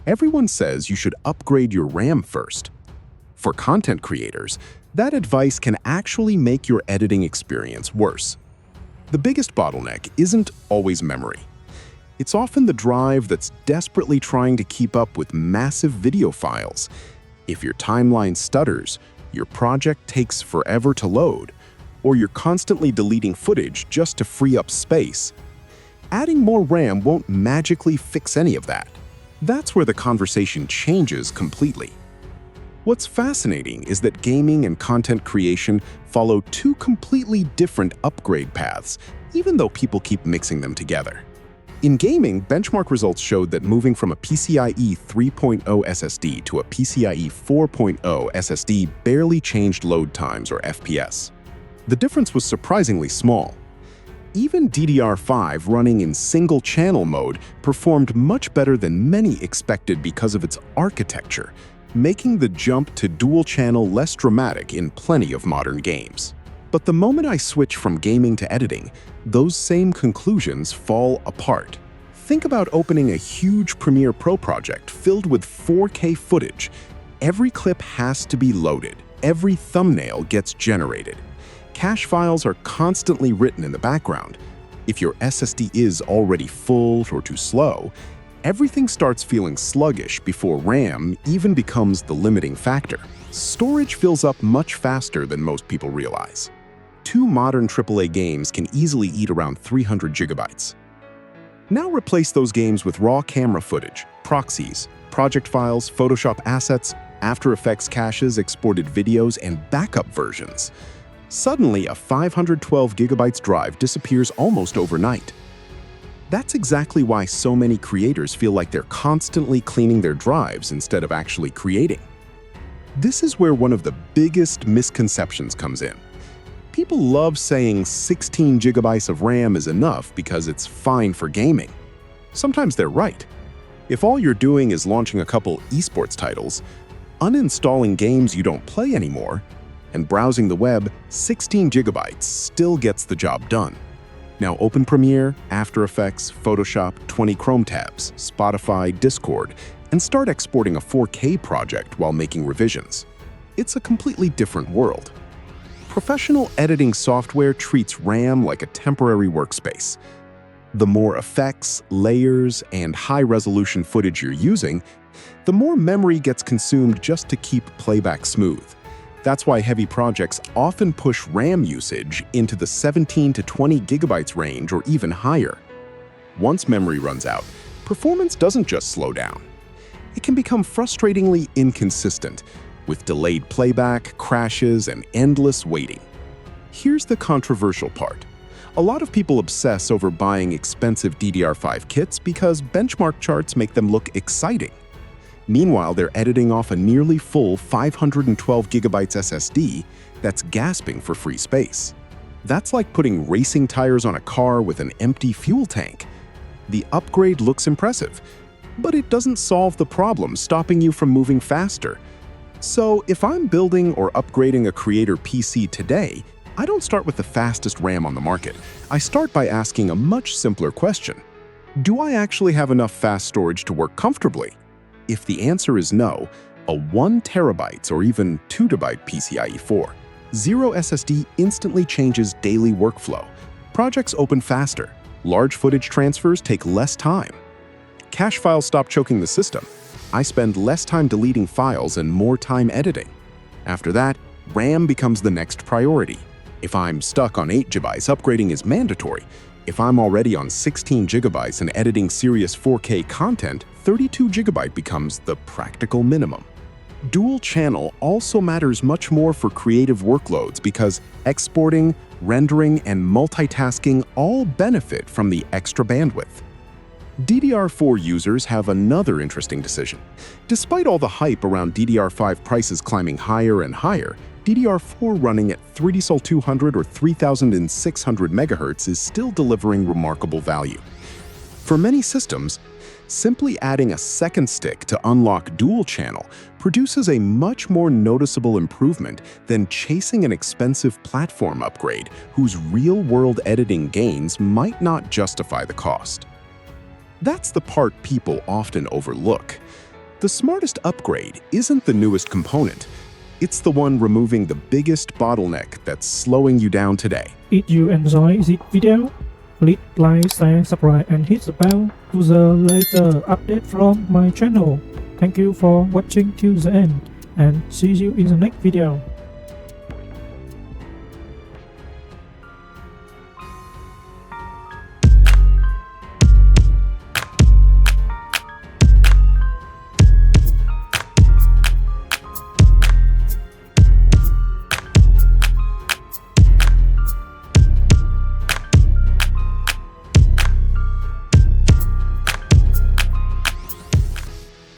Everyone says you should upgrade your RAM first. For content creators, that advice can actually make your editing experience worse. The biggest bottleneck isn't always memory. It's often the drive that's desperately trying to keep up with massive video files. If your timeline stutters, your project takes forever to load, or you're constantly deleting footage just to free up space, adding more RAM won't magically fix any of that. That's where the conversation changes completely. What's fascinating is that gaming and content creation follow two completely different upgrade paths, even though people keep mixing them together. In gaming, benchmark results showed that moving from a PCIe 3.0 SSD to a PCIe 4.0 SSD barely changed load times or FPS. The difference was surprisingly small. Even DDR5 running in single-channel mode performed much better than many expected because of its architecture, making the jump to dual-channel less dramatic in plenty of modern games. But the moment I switch from gaming to editing, those same conclusions fall apart. Think about opening a huge Premiere Pro project filled with 4K footage. Every clip has to be loaded. Every thumbnail gets generated. Cache files are constantly written in the background. If your SSD is already full or too slow, everything starts feeling sluggish before RAM even becomes the limiting factor. Storage fills up much faster than most people realize. Two modern AAA games can easily eat around 300 gigabytes. Now replace those games with raw camera footage, proxies, project files, Photoshop assets, After Effects caches, exported videos, and backup versions. Suddenly, a 512 gigabytes drive disappears almost overnight. That's exactly why so many creators feel like they're constantly cleaning their drives instead of actually creating. This is where one of the biggest misconceptions comes in. People love saying 16 gigabytes of RAM is enough because it's fine for gaming. Sometimes they're right. If all you're doing is launching a couple esports titles, uninstalling games you don't play anymore, and browsing the web, 16 gigabytes still gets the job done. Now open Premiere, After Effects, Photoshop, 20 Chrome tabs, Spotify, Discord, and start exporting a 4K project while making revisions. It's a completely different world. Professional editing software treats RAM like a temporary workspace. The more effects, layers, and high-resolution footage you're using, the more memory gets consumed just to keep playback smooth. That's why heavy projects often push RAM usage into the 17 to 20 gigabytes range or even higher. Once memory runs out, performance doesn't just slow down. It can become frustratingly inconsistent, with delayed playback, crashes, and endless waiting. Here's the controversial part. A lot of people obsess over buying expensive DDR5 kits because benchmark charts make them look exciting. Meanwhile, they're editing off a nearly full 512 gigabytes SSD that's gasping for free space. That's like putting racing tires on a car with an empty fuel tank. The upgrade looks impressive, but it doesn't solve the problem stopping you from moving faster. So if I'm building or upgrading a creator PC today, I don't start with the fastest RAM on the market. I start by asking a much simpler question. Do I actually have enough fast storage to work comfortably? If the answer is no, a 1 terabyte or even 2 TB PCIe 4.0 SSD instantly changes daily workflow. Projects open faster. Large footage transfers take less time. Cache files stop choking the system. I spend less time deleting files and more time editing. After that, RAM becomes the next priority. If I'm stuck on 8 GB, upgrading is mandatory. If I'm already on 16 GB and editing serious 4K content, 32 GB becomes the practical minimum. Dual channel also matters much more for creative workloads because exporting, rendering, and multitasking all benefit from the extra bandwidth. DDR4 users have another interesting decision. Despite all the hype around DDR5 prices climbing higher and higher, DDR4 running at 3D Sol 200 or 3600 MHz is still delivering remarkable value. For many systems, simply adding a second stick to unlock dual channel produces a much more noticeable improvement than chasing an expensive platform upgrade whose real-world editing gains might not justify the cost. That's the part people often overlook. The smartest upgrade isn't the newest component. It's the one removing the biggest bottleneck that's slowing you down today. If you enjoy this video, click like, share, subscribe and hit the bell to the latest update from my channel. Thank you for watching till the end and see you in the next video.